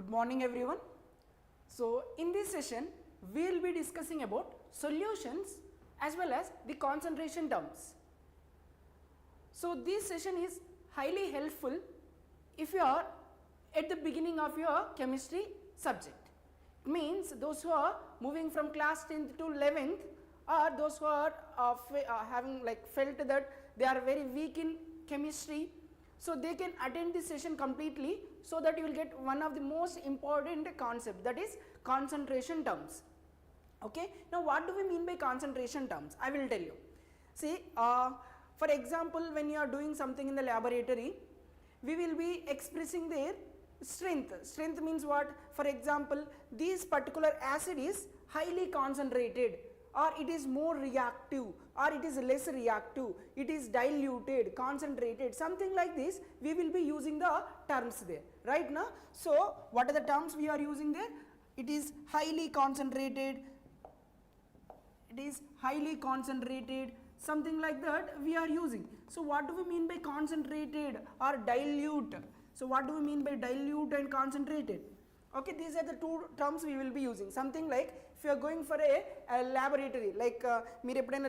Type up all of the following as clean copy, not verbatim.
Good morning everyone. So in this session we will be discussing about solutions as well as the concentration terms. So this session is highly helpful if you are at the beginning of your chemistry subject. It means those who are moving from class 10th to 11th, or those who are having felt that they are very weak in chemistry, so they can attend this session completely, so that you will get one of the most important concept, that is concentration terms. Okay, now what do we mean by concentration terms? I will tell you. See, for example, when you are doing something in the laboratory, we will be expressing their strength. Strength means what? For example, this particular acid is highly concentrated, or it is more reactive, or it is less reactive, it is diluted, concentrated, something like this. We will be using the terms there, right now. So what are the terms we are using there? It is highly concentrated, it is highly concentrated, something like that we are using. So what do we mean by concentrated or dilute? So what do we mean by dilute and concentrated? Okay, these are the two terms we will be using. Something like if you are going for a laboratory, like మీరు ఎప్పుడైనా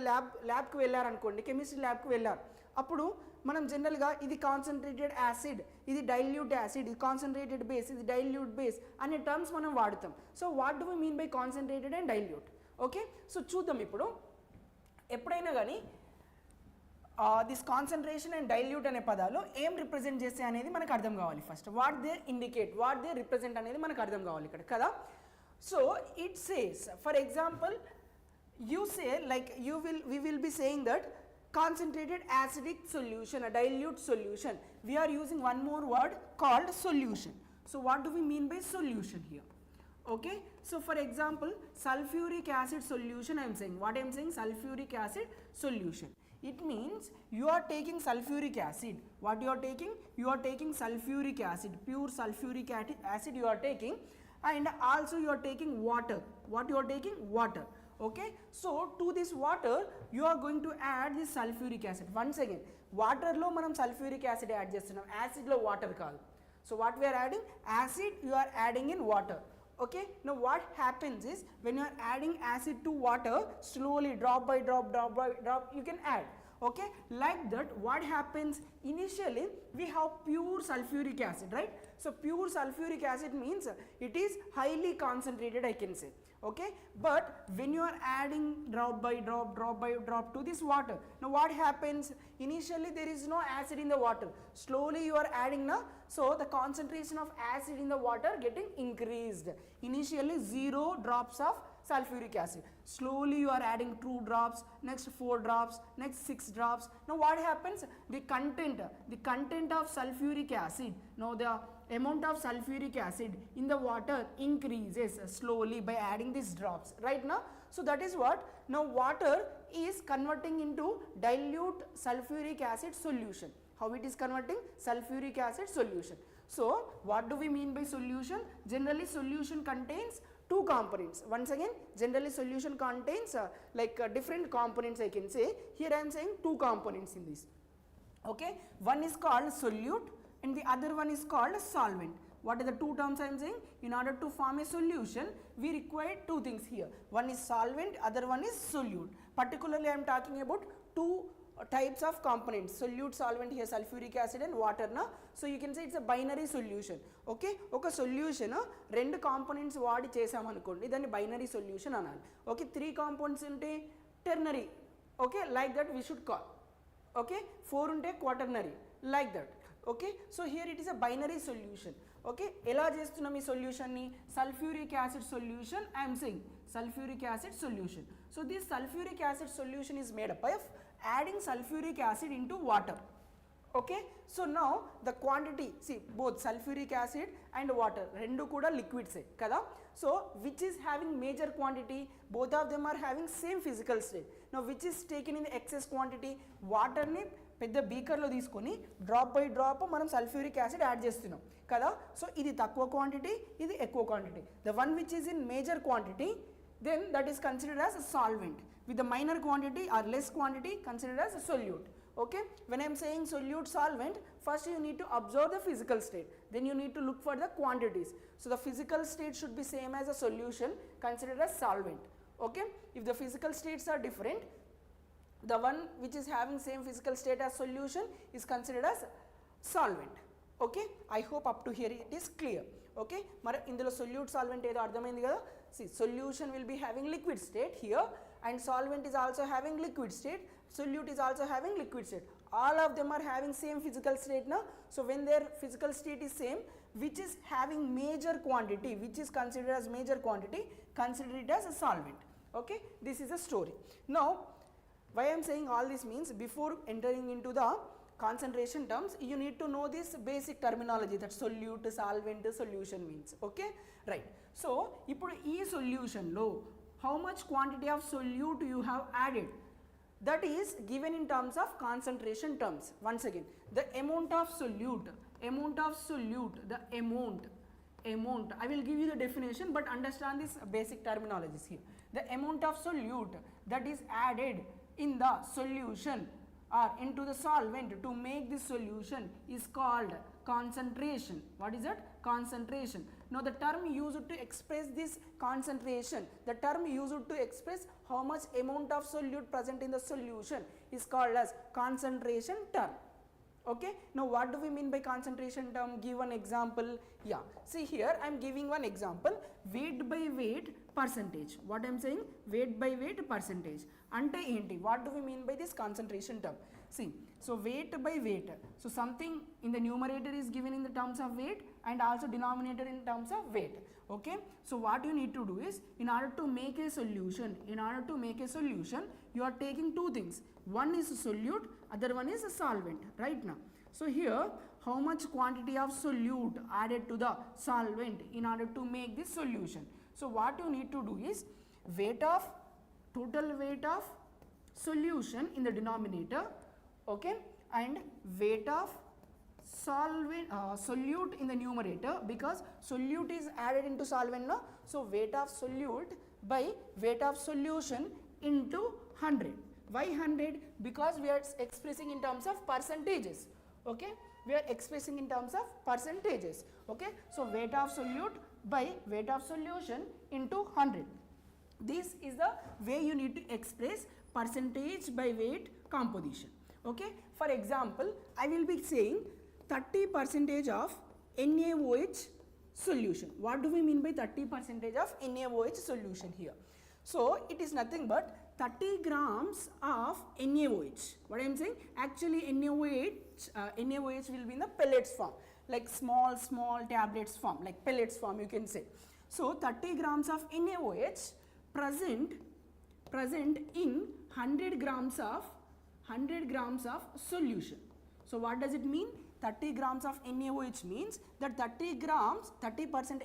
ల్యాబ్కి వెళ్ళారనుకోండి, chemistry ల్యాబ్కి వెళ్ళారు, అప్పుడు మనం జనరల్గా ఇది కాన్సన్ట్రేటెడ్ యాసిడ్, ఇది డైల్యూట్ యాసిడ్, ఇది కాన్సన్ట్రేటెడ్ బేస్, ఇది డైల్యూట్ బేస్ అనే టర్మ్స్ మనం వాడుతాం. So what do we mean by concentrated and dilute? Okay, so చూద్దాం ఇప్పుడు. ఎప్పుడైనా కానీ దిస్ కాన్సన్ట్రేషన్ అండ్ డైల్యూట్ అనే పదాలు ఏం రిప్రజెంట్ చేస్తాయి అనేది మనకు అర్థం కావాలి. First what they indicate, what they represent అనేది మనకు అర్థం కావాలి ఇక్కడ కదా. So it says, for example you say like we will be saying that concentrated acidic solution, a dilute solution. We are using one more word called solution. So what do we mean by solution here? Okay, so for example, sulfuric acid solution I am saying. What I am saying? Sulfuric acid solution. It means you are taking sulfuric acid. What you are taking? You are taking sulfuric acid, pure sulfuric acid you are taking, and also you are taking water. What you are taking? Water. Okay, so to this water you are going to add this sulfuric acid. Once again, water lo manam sulfuric acid add chestunam, acid lo water kaadu. So what we are adding? Acid you are adding in water. Okay, now what happens is when you are adding acid to water, slowly drop by drop you can add. Okay, like that what happens, initially we have pure sulfuric acid, right? So pure sulfuric acid means it is highly concentrated, I can say. Okay, but when you are adding drop by drop to this water, now what happens, initially there is no acid in the water, slowly you are adding now, so the concentration of acid in the water getting increased. Initially 0 drops of sulfuric acid, slowly you are adding 2 drops, next 4 drops, next 6 drops. Now what happens, the content of sulfuric acid, now the amount of sulfuric acid in the water increases slowly by adding these drops, right now. So that is what, now water is converting into dilute sulfuric acid solution. How it is converting? Sulfuric acid solution. So what do we mean by solution? Generally solution contains two components. Once again, generally solution contains different components, I can say. Here I am saying two components in this. Okay, one is called solute and the other one is called solvent. What are the two terms I am saying? In order to form a solution, we require two things here. One is solvent, other one is solute. Particularly I am talking about two types of components, solute, solvent, here sulfuric acid and water na. So you can say it's a binary solution. Okay, oka solution rendu components vaadi chesam anukondi, danni binary solution anali. Okay, three components unte ternary. Okay, like that we should call. Okay, 4 unte quaternary, like that. Okay, so here it is a binary solution. Okay, ela chestunam ee solution ni? Sulfuric acid solution I am saying, sulfuric acid solution. So this sulfuric acid solution is made up of adding sulfuric acid into water. Okay, so now the quantity, see both sulfuric acid and water rendu kuda liquids e kada. So which is having major quantity? Both of them are having same physical state. Now which is taken in the excess quantity? Water ni పెద్ద బీకర్లో తీసుకొని drop by drop మనం sulphuric acid add చేస్తున్నాం కదా. So ఇది తక్కువ quantity, ఇది ఎక్కువ quantity. The one which is in major quantity, then that is considered as a solvent. With the minor quantity or less quantity considered as a solute. Okay, when I am saying solute solvent, first you need to observe the physical state, then you need to look for the quantities. So the physical state should be same as a solution, considered as solvent. Okay, if the physical states are different, the one which is having same physical state as solution is considered as solvent. Okay, I hope up to here it is clear. Okay, mara indulo solute solvent edo ardhamaindi kada. See, solution will be having liquid state here, and solvent is also having liquid state, solute is also having liquid state. All of them are having same physical state now. So when their physical state is same, which is having major quantity, which is considered as major quantity, consider it as a solvent. Okay, this is a story. Now why I am saying all this means, before entering into the concentration terms, you need to know this basic terminology, that solute, solvent, solution means. Okay, right. So ఇప్పుడు ఈ solution లో how much quantity of solute you have added, that is given in terms of concentration terms. Once again, the amount of solute, the amount, I will give you the definition, but understand this basic terminologies here. The amount of solute that is added in the solution or into the solvent to make this solution is called concentration. What is it? Concentration. Now the term used to express this concentration, the term used to express how much amount of solute present in the solution is called as concentration term. Okay, now what do we mean by concentration term? Give one example. Yeah, see here I am giving one example, weight by weight percentage. What I am saying? Weight by weight percentage. Ante enti? What do we mean by this concentration term? See, so weight by weight, so something in the numerator is given in the terms of weight and also denominator in terms of weight. Okay, so what you need to do is, in order to make a solution, you are taking two things. One is solute, other one is a solvent, right? Now so here, how much quantity of solute added to the solvent in order to make this solution? So what you need to do is, total weight of solution in the denominator, okay, and weight of solute in the numerator, because solute is added into solvent now. So weight of solute by weight of solution into 100. Why 100? Because we are expressing in terms of percentages. Okay, we are expressing in terms of percentages. Okay, so weight of solute by weight of solution into 100. This is the way you need to express percentage by weight composition. Okay, for example, I will be saying 30% of NaOH solution. What do we mean by 30% of NaOH solution here? So it is nothing but 30 grams of NaOH. What I am saying? Actually NaOH will be in the pellets form, like small tablets form, like pellets form you can say. So 30 grams of NaOH present in 100 grams of solution. So what does it mean? 30 grams of NaOH means that 30%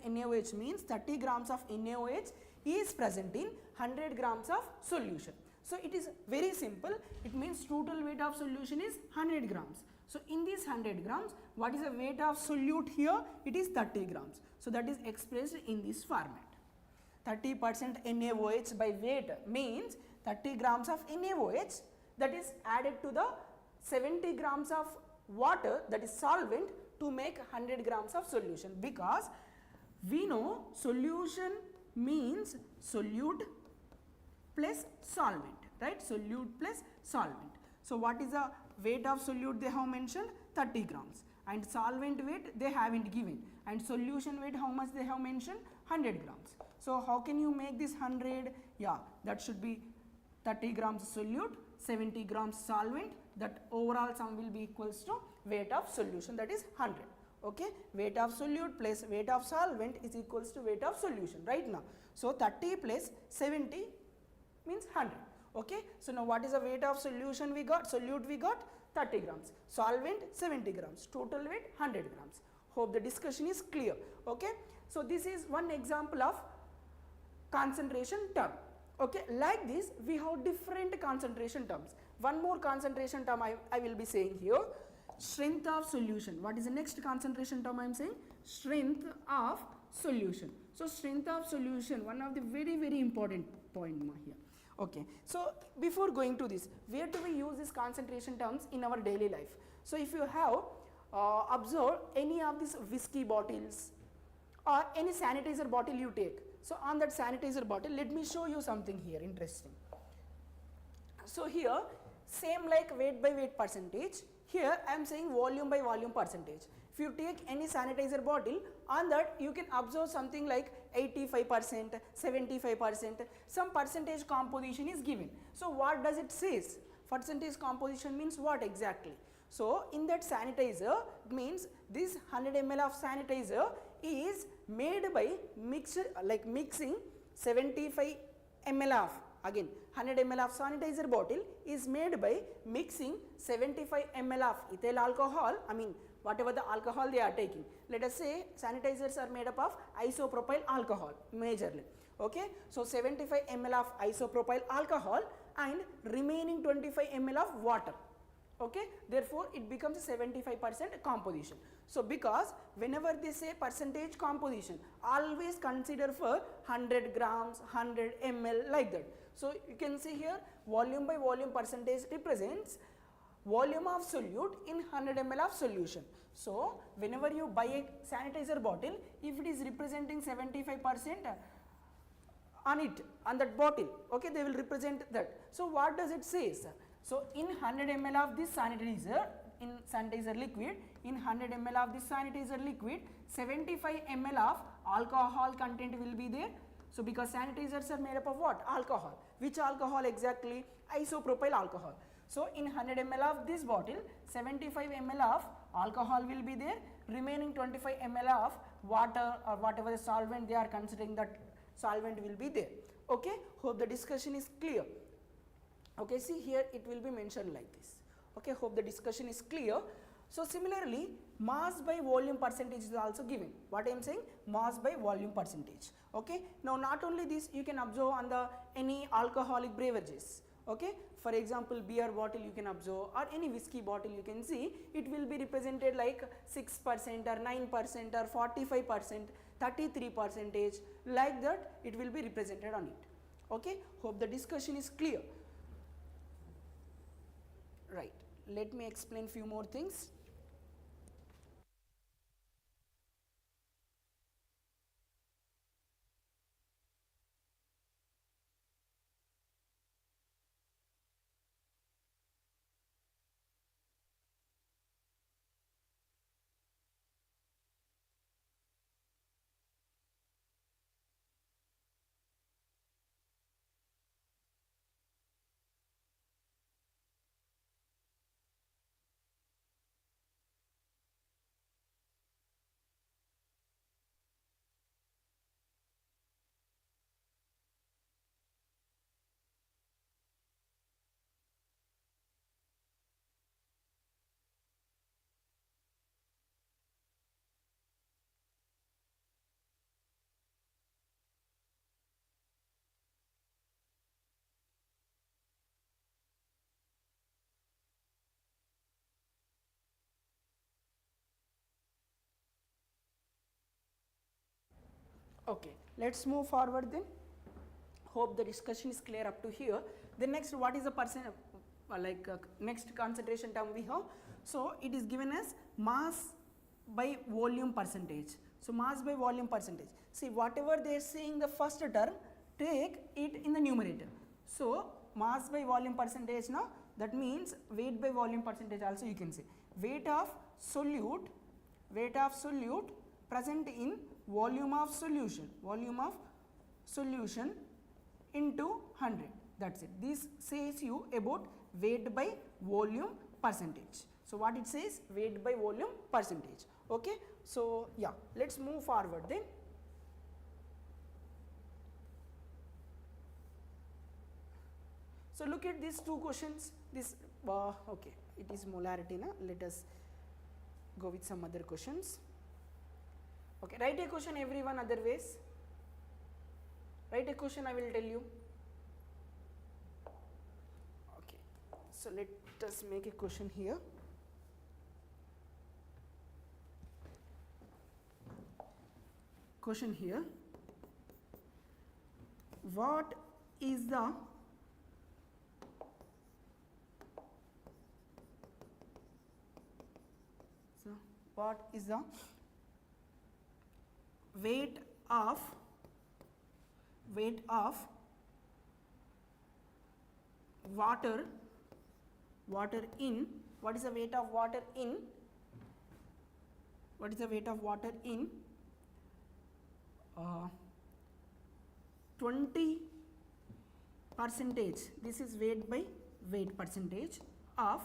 NaOH means 30 grams of NaOH is present in 100 grams of solution. So it is very simple. It means total weight of solution is 100 grams. So in this 100 grams, what is the weight of solute here? It is 30 grams. So that is expressed in this format. 30% NaOH by weight means 30 grams of NaOH that is added to the 70 grams of water, that is solvent, to make 100 grams of solution, because we know solution means solute plus solvent, right? Solute plus solvent. So what is the weight of solute they have mentioned? 30 grams, and solvent weight they haven't given, and solution weight how much they have mentioned? 100 grams. So how can you make this 100? Yeah, that should be 30 grams solute, 70 grams solvent, that overall sum will be equals to weight of solution, that is 100. Okay, weight of solute plus weight of solvent is equals to weight of solution right now. So 30 plus 70 means 100. Okay, so now what is the weight of solution we got? Solute we got 30 grams, solvent 70 grams, total weight 100 grams. Hope the discussion is clear. Okay, so this is one example of concentration term. Okay, like this we have different concentration terms. One more concentration term I will be saying here, strength of solution. What is the next concentration term I am saying? Strength of solution. So strength of solution, one of the very important point here. Okay, so before going to this, where do we use these concentration terms in our daily life? So if you have observed any of these whiskey bottles or any sanitizer bottle you take, so on that sanitizer bottle, let me show you something here interesting. So here same like weight by weight percentage, here I am saying volume by volume percentage. If you take any sanitizer bottle, on that you can observe something like 85%, 75%, some percentage composition is given. So what does it says? Percentage composition means what exactly? So in that sanitizer, it means this 100 ml of sanitizer is made by mixing 75 ml of, again 100 ml of sanitizer bottle is made by mixing 75 ml of ethyl alcohol, I mean whatever the alcohol they are taking. Let us say sanitizers are made up of isopropyl alcohol majorly. Okay, so 75 ml of isopropyl alcohol and remaining 25 ml of water. Okay, therefore it becomes a 75% composition. So because whenever they say percentage composition, always consider for 100 grams, 100 ml like that. So you can see here volume by volume percentage represents volume of solute in 100 ml of solution. So whenever you buy a sanitizer bottle, if it is representing 75% on it, on that bottle, okay, they will represent that. So what does it say? So in 100 ml of this sanitizer, in sanitizer liquid, in 100 ml of this sanitizer liquid, 75 ml of alcohol content will be there. So because sanitizers are made up of what? Alcohol. Which alcohol exactly? Isopropyl alcohol. So in 100 ml of this bottle, 75 ml of alcohol will be there, remaining 25 ml of water or whatever the solvent they are considering, that solvent will be there. Okay, hope the discussion is clear. Okay, see here it will be mentioned like this. Okay, hope the discussion is clear. So similarly, mass by volume percentage is also given. What I am saying? Mass by volume percentage. Okay, now not only this, you can observe on the any alcoholic beverages. Okay, for example beer bottle you can observe, or any whiskey bottle you can see, it will be represented like 6% or 9% or 45%, 33%, like that it will be represented on it. Okay, hope the discussion is clear. Right, let me explain few more things. Okay, let's move forward then. Hope the discussion is clear up to here. Then next, what is the next concentration term we have? So it is given as mass by volume percentage. So mass by volume percentage. See, whatever they are saying the first term, take it in the numerator. So mass by volume percentage now, that means weight by volume percentage also you can say. Weight of solute present in volume of solution into 100. That's it. This says you about weight by volume percentage. So what it says? Weight by volume percentage. Okay, so yeah, let's move forward then. So look at these two questions. This okay, it is molarity now. Let us go with some other questions. Okay, write a question everyone other ways. Write a question, I will tell you. Okay, so let us make a question here. Question here. What is the So what is the weight of water in, what is the weight of water in, 20 percentage, this is weight by weight percentage of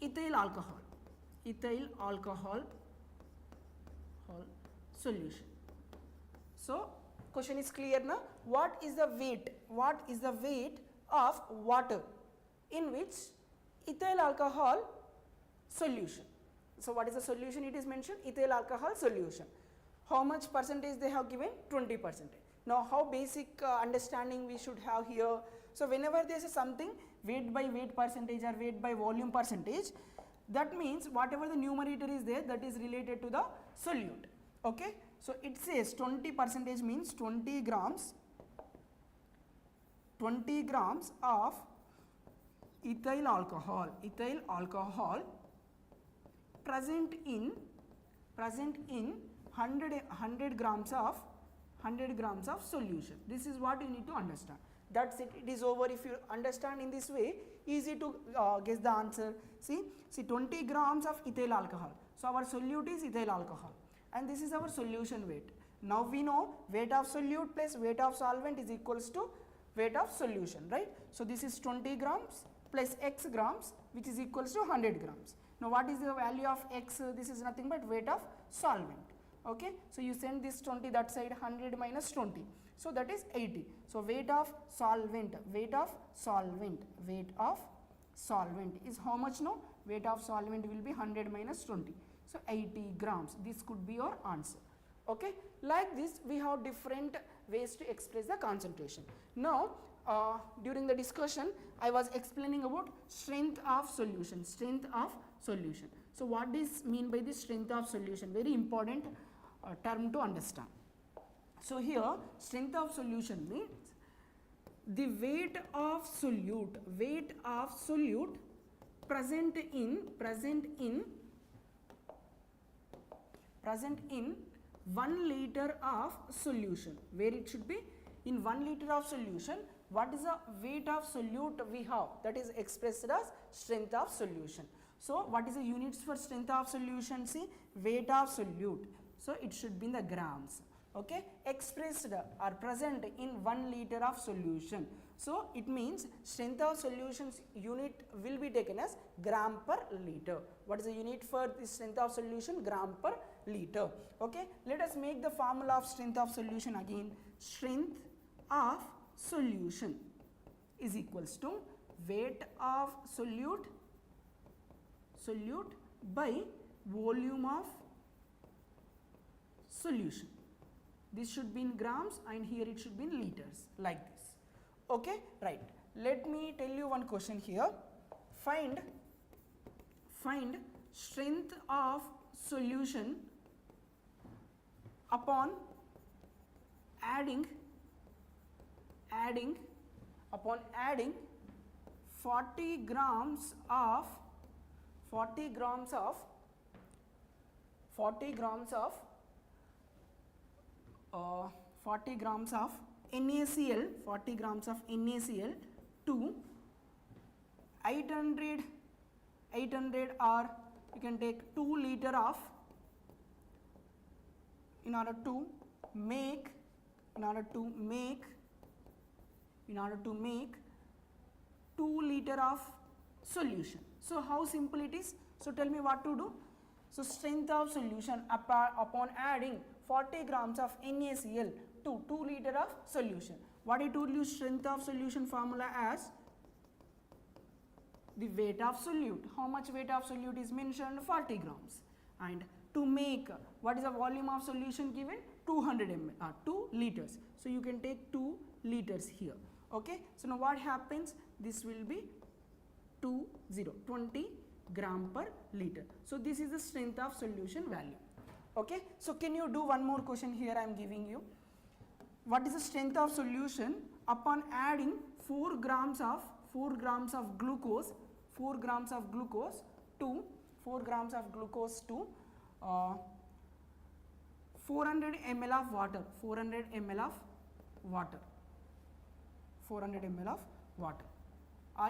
ethyl alcohol solution. So question is clear now. What is the weight of water in which ethyl alcohol solution? So what is the solution? It is mentioned ethyl alcohol solution. How much percentage they have given? 20%. Now how basic understanding we should have here? So whenever there is something weight by weight percentage or weight by volume percentage, that means whatever the numerator is there, that is related to the solute. Okay, so it says 20% means 20 grams of ethyl alcohol present in 100 grams of solution. This is what you need to understand. That's it. It is over. If you understand in this way, easy to guess the answer. See 20 grams of ethyl alcohol. So our solute is ethyl alcohol, and this is our solution weight. Now we know weight of solute plus weight of solvent is equals to weight of solution, right? So this is 20 grams plus x grams, which is equals to 100 grams. Now what is the value of x? This is nothing but weight of solvent. Okay, so you send this 20 that side, 100 minus 20, so that is 80. So weight of solvent is how much? No, weight of solvent will be 100 minus 20, so 80 grams. This could be your answer. Okay, like this we have different ways to express the concentration. Now during the discussion I was explaining about strength of solution. So what is mean by the strength of solution? Very important term to understand. So here strength of solution means the weight of solute present in 1 liter of solution, where it should be in 1 liter of solution. What is the weight of solute we have? That is expressed as strength of solution. So what is the units for strength of solution? See, weight of solute, so it should be in the grams. Okay, expressed or present in 1 liter of solution. So it means strength of solutions unit will be taken as gram per liter. What is the unit for the strength of solution? Gram per liter. Okay, let us make the formula of strength of solution again. Strength of solution is equals to weight of solute by volume of solution. This should be in grams and here it should be in liters, like this. Okay, right. Let me tell you one question here. Find strength of solution upon adding 40 grams of NaCl, 40 grams of NaCl to 800 or you can take 2 liter of, in order to make 2 liter of solution. So how simple it is? So tell me what to do. So strength of solution upon adding 40 grams of NaCl to 2 liter of solution. What I told you, strength of solution formula as the weight of solute. How much weight of solute is mentioned? 40 grams. And to make, what is the volume of solution given? 200 ml, 2 liters. So you can take 2 liters here. Okay, so now what happens? This will be 20 gram per liter. So this is the strength of solution value. Okay, so can you do one more question here I am giving you. What is the strength of solution upon adding 4 grams of glucose to 4 grams of glucose to 400 ml of water, 400 ml of water, 400 ml of water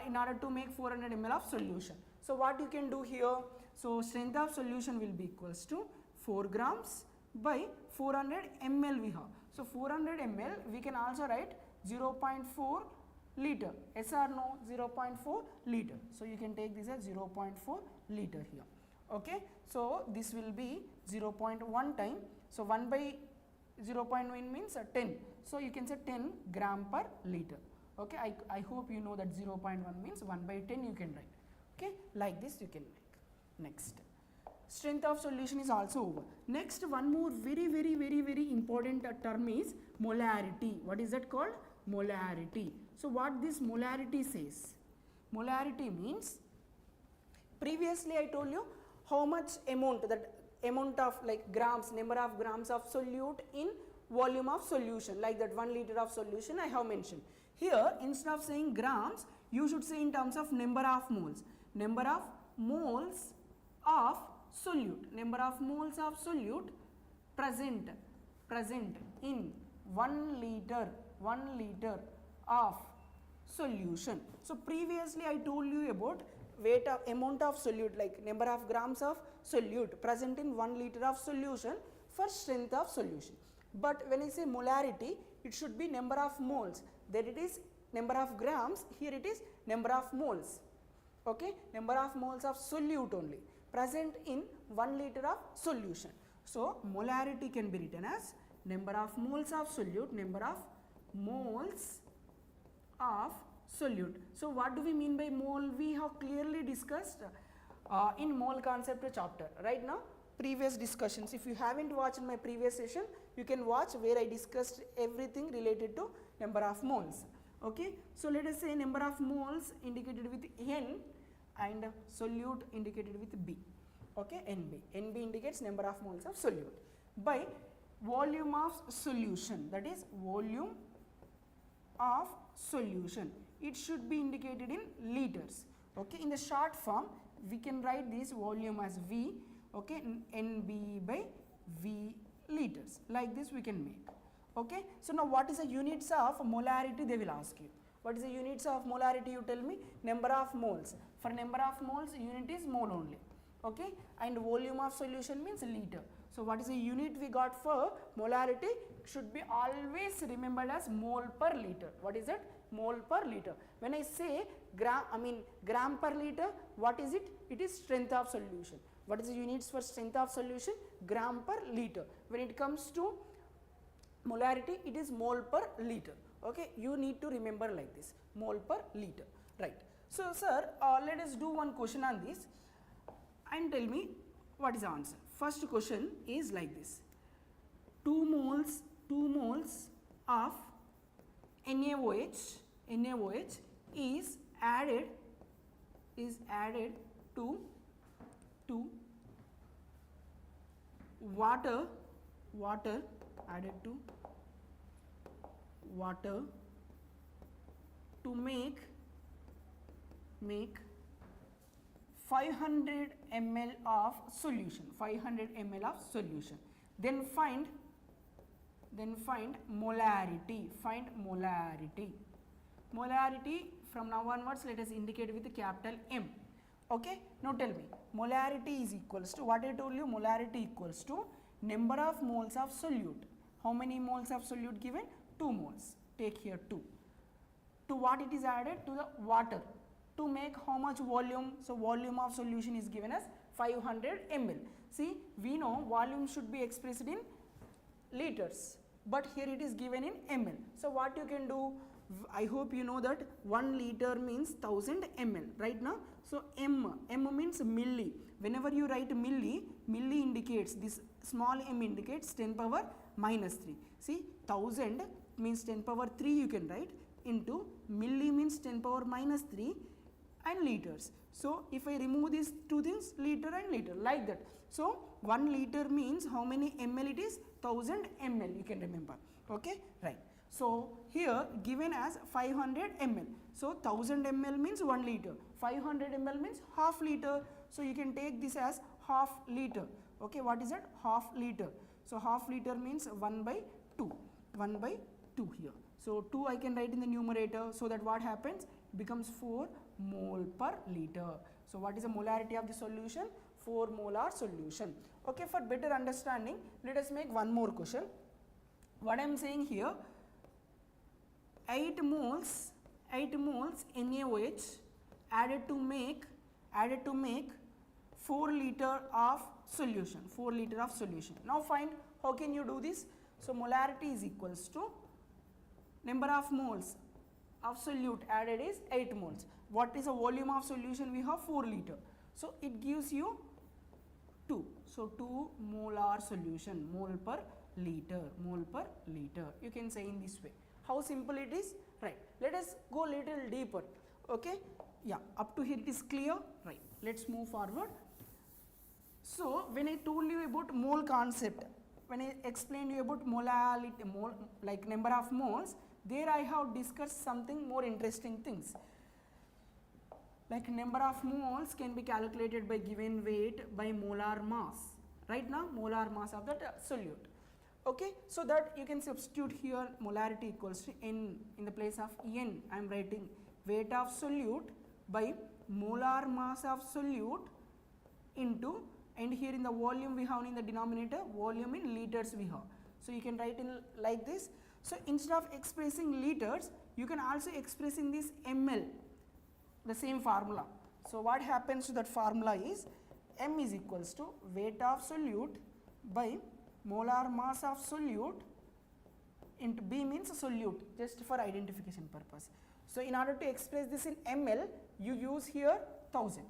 in order to make 400 ml of solution. So what you can do here, so strength of solution will be equals to 4 grams by 400 ml we have. So 400 ml we can also write 0.4 liter, yes or no, 0.4 liter. So you can take this as 0.4 liter here. Okay, so this will be 0.1 time. So 1 by 0.1 means 10. So you can say 10 gram per liter. Okay, I hope you know that 0.1 means 1 by 10 you can write. Okay, like this you can make. Next, strength of solution is also over. Next, one more very important term is molarity. What is that called? Molarity. So what this molarity says? Molarity means, previously I told you how much amount, that amount of like grams, number of grams of solute in volume of solution, like that 1 liter of solution I have mentioned. Here, instead of saying grams, you should say in terms of number of moles. Number of moles of solute. Number of moles of solute present in 1 liter of solution. So previously I told you about weight of amount of solute, like number of grams of solute present in 1 liter of solution for strength of solution. But when I say molarity, it should be number of moles. There it is number of grams, here it is number of moles. Okay, number of moles of solute only present in 1 liter of solution. So molarity can be written as number of moles of solute, number of moles of solute. So what do we mean by mole? We have clearly discussed in mole concept chapter. Right now, previous discussions, if you haven't watched my previous session, you can watch where I discussed everything related to number of moles. Okay, so let us say number of moles indicated with N and solute indicated with B. Okay, NB. NB indicates number of moles of solute by volume of solution, that is volume of solution. It should be indicated in liters. Okay, in the short form we can write this volume as V. Okay, NB by V liters, like this we can make. Okay, so now what is the units of molarity, they will ask you. What is the units of molarity, you tell me? Number of moles. For number of moles, unit is mole only. Okay, and volume of solution means liter. So what is the unit we got for molarity? Should be always remembered as mole per liter. What is it? Mole per liter. When I say gram per liter, what is it? It is strength of solution. What is the units for strength of solution? Gram per liter. When it comes to molarity, it is mole per liter. Okay, you need to remember like this, mole per liter, right? So sir, let us do one question on this and tell me what is the answer. First question is like this: 2 moles of NaOH is added to water to make 500 ml of solution, 500 ml of solution. Then find molarity. Find molarity. Molarity from now onwards, let us indicate with the capital M. Okay, now tell me, molarity is equals to, what I told you, molarity equals to number of moles of solute. How many moles of solute given? 2 moles. Take here 2. To what it is added? To the water. To make how much volume? So volume of solution is given as 500 ml. See, we know volume should be expressed in liters, but here it is given in ml. So what you can do? I hope you know that 1 liter means 1000 ml right now. So M means milli. Whenever you write milli indicates, this small m indicates 10 power minus 3. See, 1000 means 10 power 3 you can write, into milli means 10 power minus 3 and liters. So if I remove these two things, liter and liter, like that. So 1 liter means how many ml it is? 1000 ml, you can remember. Okay, right. So here given as 500 ml. So 1000 ml means 1 liter. 500 ml means half liter. So you can take this as half liter. Okay, what is that? Half liter. So half liter means 1 by 2. 1 by 2 here. So 2 I can write in the numerator, so that what happens? It becomes 4 mole per liter. So what is the molarity of the solution? 4 molar solution. Okay, for better understanding, let us make one more question. What I am saying here, 8 moles NaOH added to make 4 liter of solution. 4 liter of solution. Now find how can you do this? So molarity is equals to number of moles of solute added is 8 moles. What is the volume of solution? We have 4 liter. So it gives you 2. So 2 molar solution, mole per liter. You can say in this way. How simple it is? Right. Let us go little deeper. Okay. Yeah. Up to here it is clear. Right. Let's move forward. So when I told you about mole concept, when I explained you about molality, like number of moles, there I have discussed something more interesting things. Like number of moles can be calculated by given weight by molar mass. Right now, molar mass of that solute. Okay, so that you can substitute here molarity equals to N. In the place of N, I am writing weight of solute by molar mass of solute into, and here in the volume we have in the denominator, volume in liters we have. So you can write in like this. So instead of expressing liters, you can also express in this ml, the same formula. So what happens to that formula is M is equals to weight of solute by molar mass of solute into B means solute, just for identification purpose. So in order to express this in ml, you use here 1000.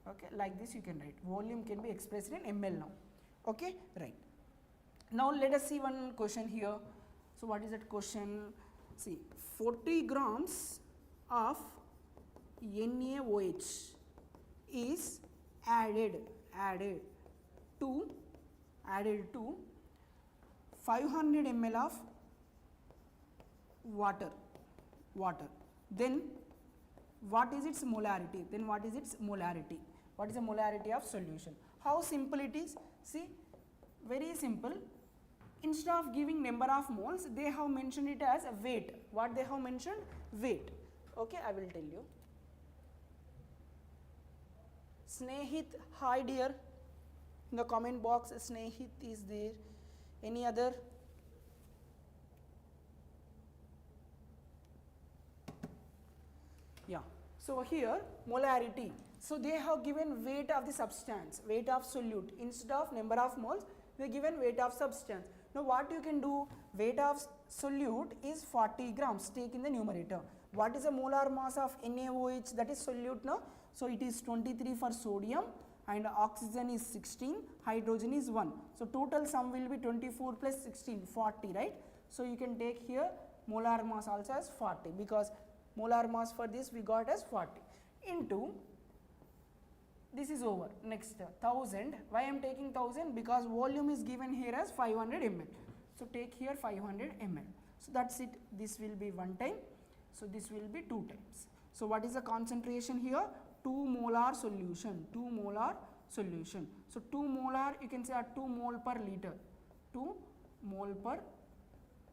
Okay, like this you can write. Volume can be expressed in ml now. Okay, right. Now let us see one question here. So what is that question? See, 40 grams of NaOH is added to 500 ml of water. Then what is its molarity? What is the molarity of solution? How simple it is? See, very simple. Instead of giving number of moles, they have mentioned it as a weight. What they have mentioned? Weight. Okay, I will tell you. Snehit, hi dear. In the comment box, Snehit is there. Any other? Yeah. So here, molarity. So they have given weight of the substance, weight of solute. Instead of number of moles, they given weight of substance. Now what you can do? Weight of solute is 40 grams. Take in the numerator. What is the molar mass of NaOH? That is solute now. So it is 23 for sodium and oxygen is 16, hydrogen is 1. So total sum will be 24 plus 16, 40, right? So you can take here molar mass also as 40, because molar mass for this we got as 40 into, this is over. Next 1000. Why I am taking 1000? Because volume is given here as 500 ml. So take here 500 ml. So that's it. This will be one time. So this will be 2 times. So what is the concentration here? 2 molar solution. 2 molar solution. So 2 molar, you can say 2 mole per liter. 2 mole per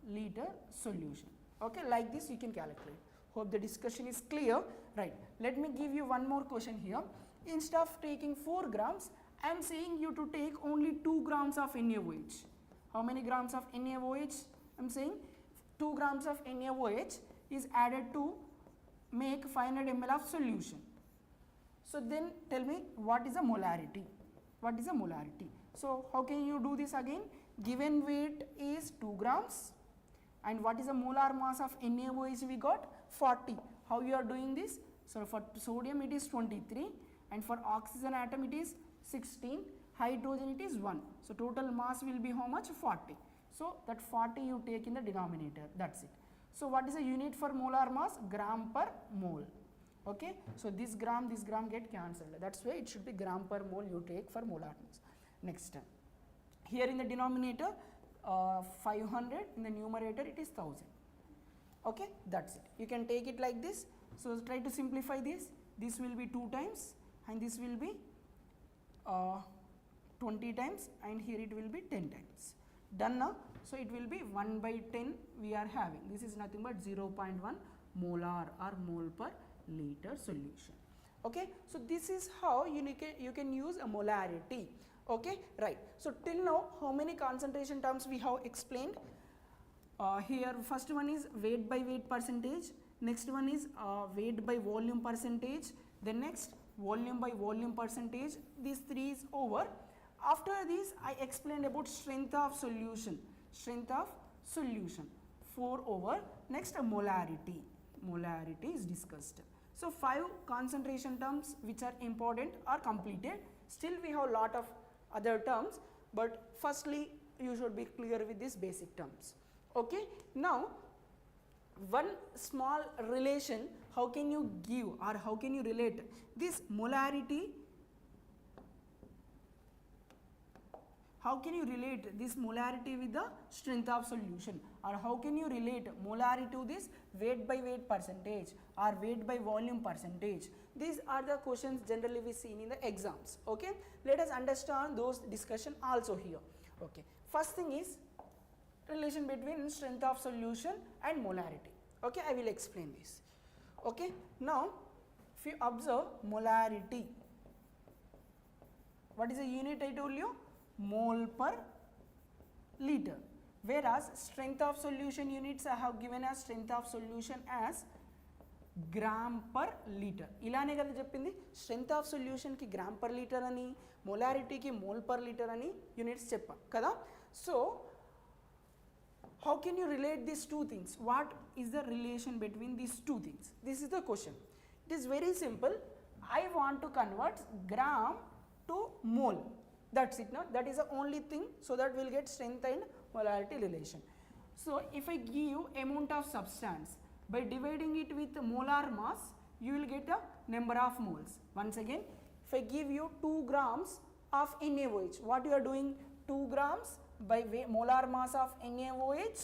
liter solution. Okay, like this you can calculate. Hope the discussion is clear. Right. Let me give you one more question here. Instead of taking 4 grams, I am saying you to take only 2 grams of NaOH. How many grams of NaOH? I am saying 2 grams of NaOH is added to make 500 ml of solution. So then tell me, what is a molarity? What is a molarity? So how can you do this again? Given weight is 2 grams and what is the molar mass of NaOH we got? 40. How you are doing this? So for sodium it is 23 and for oxygen atom it is 16, hydrogen it is 1. So total mass will be how much? 40. So that 40 you take in the denominator, that's it. So what is the unit for molar mass? Gram per mole. Okay, so this gram get cancelled. That's why it should be gram per mole you take for molar mass. Next, here in the denominator 500, in the numerator it is 1000. Okay, that's it. You can take it like this. So try to simplify this. This will be 2 times and this will be 20 times, and here it will be 10 times. Done now. So it will be 1 by 10 we are having. This is nothing but 0.1 molar or mole per liter solution. Okay, so this is how you can use a molarity. Okay, right. So till now, how many concentration terms we have explained? Here first one is weight by weight percentage, next one is weight by volume percentage, then next volume by volume percentage. These three is over. After this I explained about strength of solution, 4 over. Next molarity is discussed. So 5 concentration terms which are important are completed. Still we have a lot of other terms, but firstly you should be clear with these basic terms. Okay, now one small relation, how can you give or how can you relate this molarity? How can you relate this molarity with the strength of solution, or how can you relate molarity to this weight by weight percentage or weight by volume percentage? These are the questions generally we seen in the exams. Okay, let us understand those discussion also here. Okay, first thing is relation between strength of solution and molarity. Okay, I will explain this. Okay, now if you observe molarity, what is the unit I told you? Mole per liter. Whereas strength of solution units I have given as strength of solution as gram per liter. ఇలానే కదా చెప్పింది, strength of solution కి gram per liter అని, molarity కి mole per liter అని units చెప్పాం కదా. So how can you relate these two things? What is the relation between these two things? This is the question. It is very simple. I want to convert gram to mole. That's it. Now that is the only thing, so that we'll get strength and molarity relation. So if I give amount of substance, by dividing it with molar mass, you will get a number of moles. Once again, if I give you 2 grams of NaOH, what you are doing? 2 grams by molar mass of NaOH,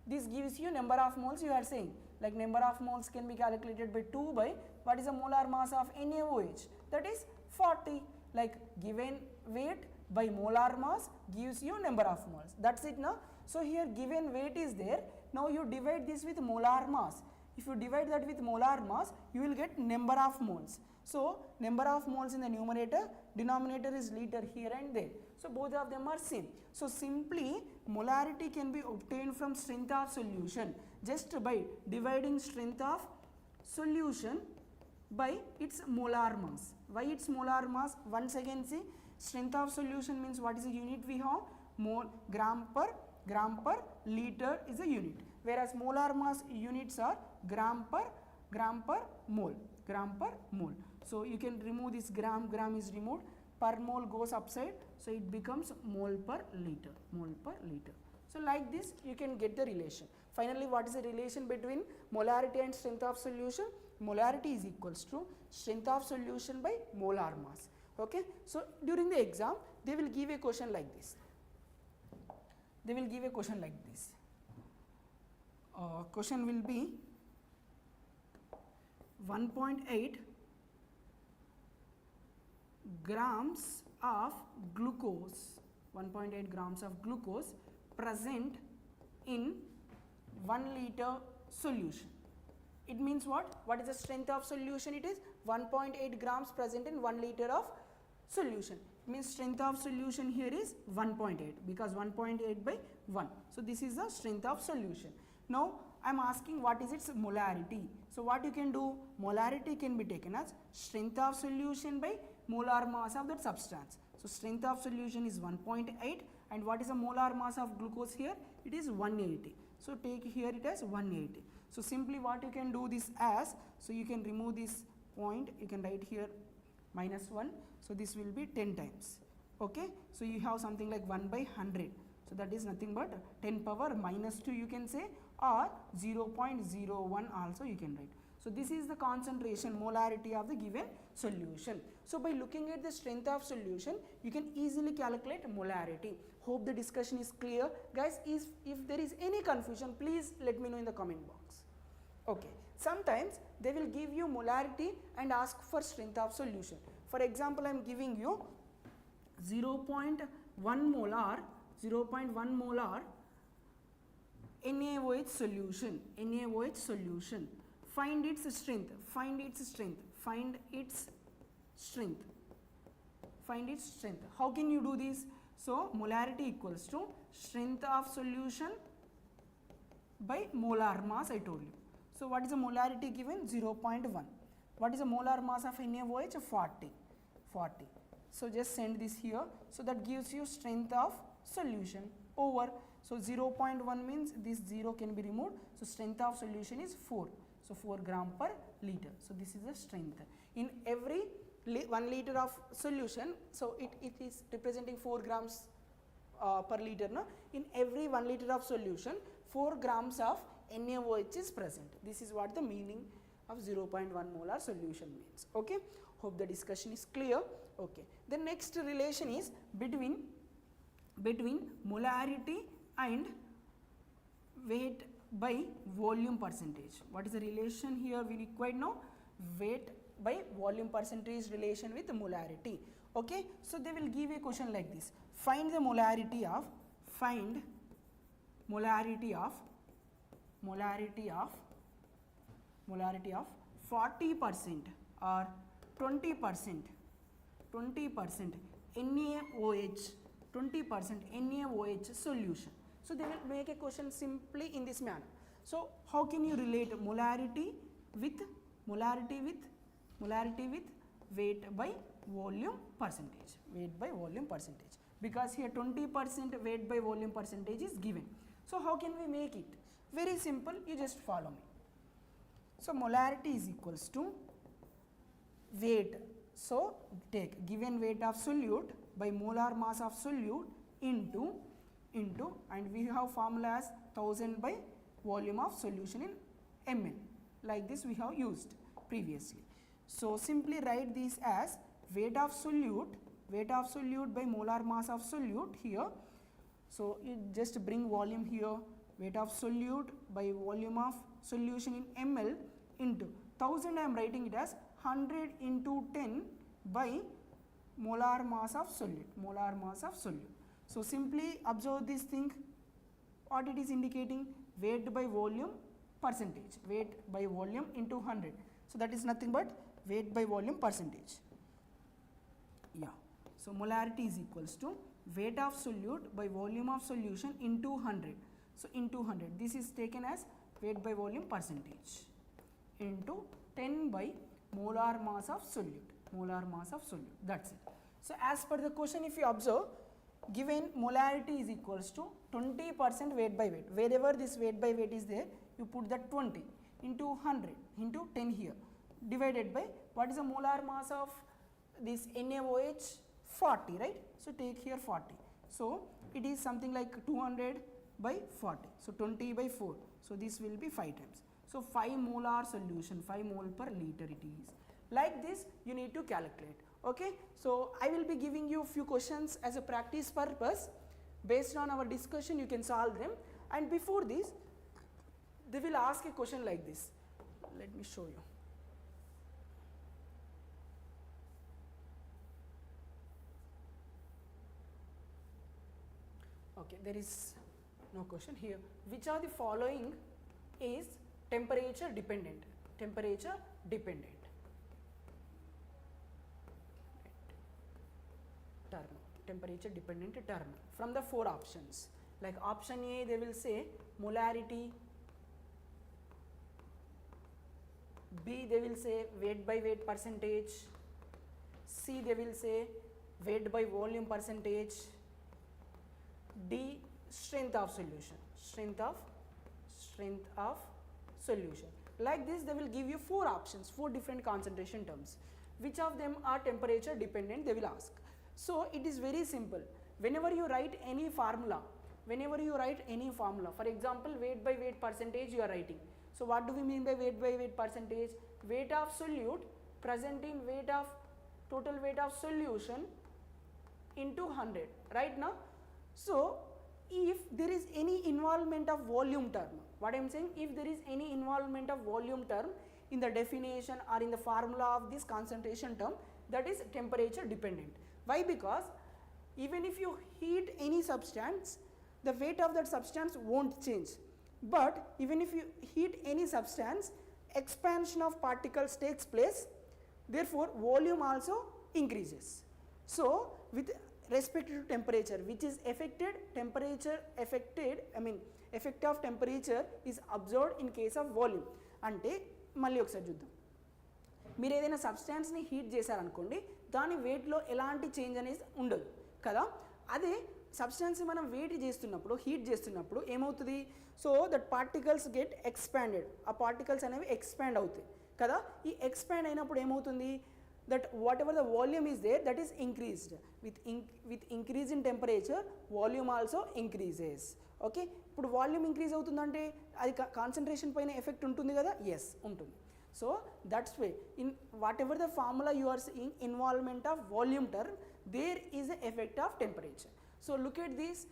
this gives you number of moles. You are saying like number of moles can be calculated by 2 by what is the molar mass of NaOH, that is 40. Like given weight by molar mass gives you number of moles. That's it now. So here given weight is there. Now you divide this with molar mass. If you divide that with molar mass, you will get number of moles. So number of moles in the numerator, denominator is liter here and there. So both of them are same. So simply molarity can be obtained from strength of solution just by dividing strength of solution by its molar mass. Why its molar mass? Once again see, strength of solution means what is the unit we have? Gram per liter is a unit, whereas molar mass units are gram per mole. So you can remove this gram is removed, per mole goes upside, so it becomes mole per liter. So like this you can get the relation. Finally, what is the relation between molarity and strength of solution? Molarity is equals to strength of solution by molar mass. Okay, so during the exam they will give a question like this. Question will be 1.8 grams of glucose, 1.8 grams of glucose present in 1 liter solution. It means what? What is the strength of solution? It is 1.8 grams present in 1 liter of solution. It means strength of solution here is 1.8 because 1.8 by 1. So this is the strength of solution. Now I am asking what is its molarity. So what you can do? Molarity can be taken as strength of solution by molar mass of that substance. So strength of solution is 1.8, and what is the molar mass of glucose here? It is 180. So take here it as 180. So simply what you can do this as, so you can remove this point, you can write here -1, so this will be 10 times. Okay, so you have something like 1 by 100, so that is nothing but 10 power -2 you can say, or 0.01 also you can write. So this is the concentration, molarity of the given solution. So by looking at the strength of solution, you can easily calculate molarity. Hope the discussion is clear. Guys, if there is any confusion, please let me know in the comment box. Okay, sometimes they will give you molarity and ask for strength of solution. For example, I am giving you 0.1 molar, 0.1 molar NaOH solution, NaOH solution. Find its strength, find its strength, find its strength, find its strength. How can you do this? So molarity equals to strength of solution by molar mass, I told you. So what is the molarity given? 0.1. What is the molar mass of NaOH? 40. So just send this here. So that gives you strength of solution over. So 0.1 means this 0 can be removed. So strength of solution is 4. So 4 gram per liter. So this is the strength. In every 1 liter of solution, so it is representing 4 grams per liter. No? In every 1 liter of solution, 4 grams of NaOH is present. This is what the meaning of 0.1 molar solution means. Okay, hope the discussion is clear. Okay, the next relation is between molarity and weight by volume percentage. What is the relation here? We require now weight by volume percentage relation with molarity. Okay, so they will give a question like this: find the molarity of 40% or 20% NaOH, 20% NaOH solution. So they will make a question simply in this manner. So how can you relate molarity with weight by volume percentage? Weight by volume percentage, because here 20% weight by volume percentage is given. So how can we make it? Very simple, you just follow me. So molarity is equals to weight. So take given weight of solute by molar mass of solute into and we have formula as 1000 by volume of solution in ml. Like this we have used previously. So simply write this as weight of solute by molar mass of solute here. So you just bring volume here, weight of solute by volume of solution in ml into 1000. I am writing it as 100 into 10 by molar mass of solute, So simply observe this thing, what it is indicating: weight by volume percentage, weight by volume into 100. So that is nothing but weight by volume percentage. Yeah. So molarity is equals to weight of solute by volume of solution into 100. So into 100, this is taken as weight by volume percentage into 10 by molar mass of solute, that's it. So as per the question, if you observe, given molarity is equals to 20% weight by weight, wherever this weight by weight is there, you put that 20 into 100 into 10 here, divided by what is the molar mass of this NaOH? 40, right? So take here 40. So it is something like 200 by 40. So 20 by 4. So this will be 5 times. So 5 molar solution, 5 mole per liter it is. Like this you need to calculate. Okay. So I will be giving you a few questions as a practice purpose. Based on our discussion you can solve them. And before this, they will ask a question like this. Let me show you. Okay, there is no question here. Which of the following is temperature dependent? Temperature dependent. Term, temperature dependent term from the 4 options. Like option A, they will say molarity. B, they will say weight by weight percentage. C, they will say weight by volume percentage. D, strength of solution, strength of solution. Like this they will give you 4 options, 4 different concentration terms. Which of them are temperature dependent, they will ask. So it is very simple. Whenever you write any formula, for example weight by weight percentage you are writing. So what do we mean by weight percentage? Weight of solute present in weight of total weight of solution into 100, right now. So if there is any involvement of volume term. What I am saying, if there is any involvement of volume term in the definition or in the formula of this concentration term, that is temperature dependent. Why? Because even if you heat any substance, the weight of that substance won't change. But even if you heat any substance, expansion of particles takes place, therefore volume also increases. So with respect to temperature, which is affected, effect of temperature is observed in case of volume. అంటే మళ్ళీ ఒకసారి చూద్దాం. మీరు ఏదైనా సబ్స్టాన్స్ని heat చేశారనుకోండి, దాని వెయిట్లో ఎలాంటి చేంజ్ అనేది ఉండదు కదా. అదే సబ్స్టాన్స్ని మనం వెయిట్ చేస్తున్నప్పుడు, హీట్ చేస్తున్నప్పుడు ఏమవుతుంది, so that particles get expanded, ఆ పార్టికల్స్ అనేవి ఎక్స్పాండ్ అవుతాయి కదా. ఈ ఎక్స్పాండ్ అయినప్పుడు ఏమవుతుంది, that whatever the volume is there, that is increased. With increase in temperature, volume also increases. Okay, ఇప్పుడు వాల్యూమ్ ఇంక్రీజ్ అవుతుందంటే అది కాన్సన్ట్రేషన్ పైన ఎఫెక్ట్ ఉంటుంది కదా. ఎస్, ఉంటుంది. So that's way in whatever the formula you are seeing involvement of volume term, there is a effect of temperature. So look at this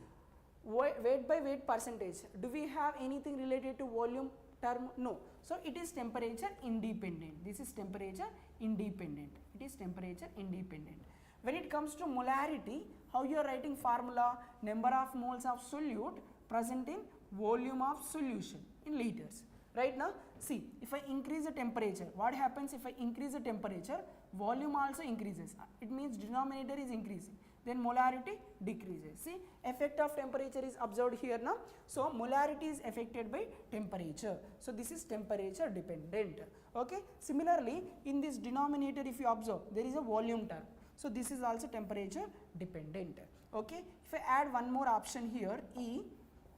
weight by weight percentage. Do we have anything related to volume term? No. So it is temperature independent. This is temperature independent. It is temperature independent. When it comes to molarity, how you are writing formula? Number of moles of solute present in volume of solution in liters. Right now, see, if I increase the temperature, what happens if I increase the temperature? Volume also increases. It means denominator is increasing. Then molarity decreases. See, effect of temperature is observed here now. So molarity is affected by temperature. So this is temperature dependent. Okay. Similarly, in this denominator, if you observe, there is a volume term. So this is also temperature dependent. Okay. If I add one more option here, E.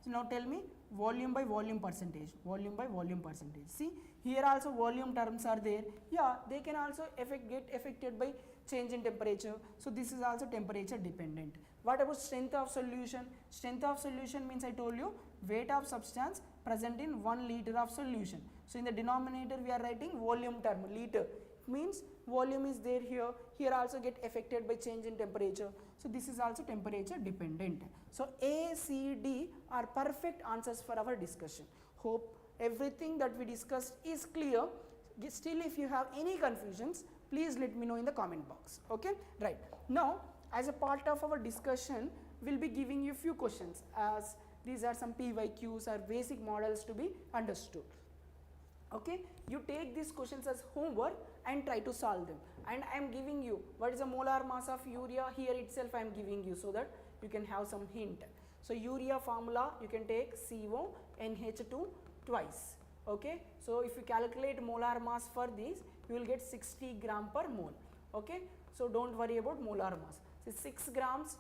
So now tell me volume by volume percentage. Volume by volume percentage. See, here also volume terms are there. Yeah, they can also get affected by change in temperature. So this is also temperature dependent. What about strength of solution? Strength of solution means, I told you, weight of substance present in 1 liter of solution. So in the denominator we are writing volume term, liter. It means volume is there here. Here also get affected by change in temperature. So this is also temperature dependent. So A, C, D are perfect answers for our discussion. Hope everything that we discussed is clear. Still, if you have any confusions, please let me know in the comment box. Okay, right. Now, as a part of our discussion, we'll be giving you few questions, as these are some PYQs or basic models to be understood. Okay, you take these questions as homework and try to solve them. And I am giving you what is the molar mass of urea. Here itself I am giving you so that you can have some hint. So urea formula, you can take CO NH2 twice. Okay, so if you calculate molar mass for this, you will get 60 gram per mole. Okay, so don't worry about molar mass. So 6 grams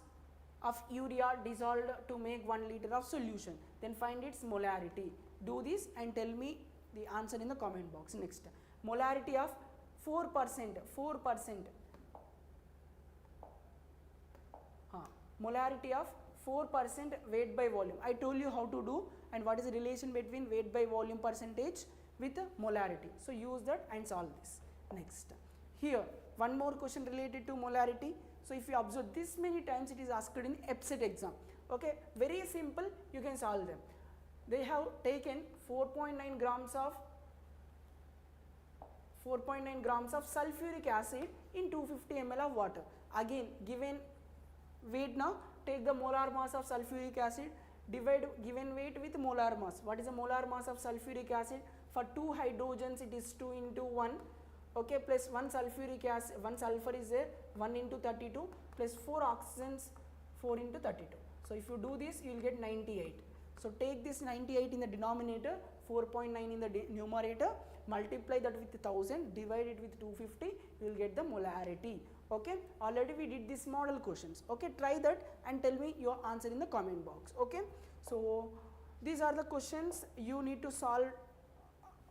of urea dissolved to make 1 liter of solution. Then find its molarity. Do this and tell me the answer in the comment box. Next, molarity of 4%. Molarity of 4% weight by volume. I told you how to do and what is the relation between weight by volume percentage with molarity. So use that and solve this. Next, here one more question related to molarity. So if you observe this many times, it is asked in EPSET exam. Okay, very simple, you can solve them. They have taken 4.9 grams of sulfuric acid in 250 ml of water. Again, given weight, now take the molar mass of sulfuric acid, divide given weight with molar mass. What is the molar mass of sulfuric acid? For 2 hydrogens it is 2 into 1. Okay, plus 1 sulfuric acid, 1 sulfur is there, 1 into 32, plus 4 oxygens, 4 into 32. So if you do this, you will get 98. So take this 98 in the denominator, 4.9 in the numerator, multiply that with 1000, divide it with 250, you will get the molarity. Okay, already we did this model questions. Okay, try that and tell me your answer in the comment box. Okay, so these are the questions you need to solve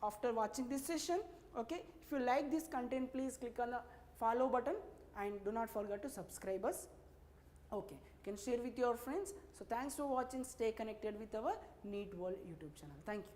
after watching this session. Okay, if you like this content, please click on the follow button and do not forget to subscribe us. Okay, you can share with your friends. So thanks for watching. Stay connected with our NEET World YouTube channel. Thank you.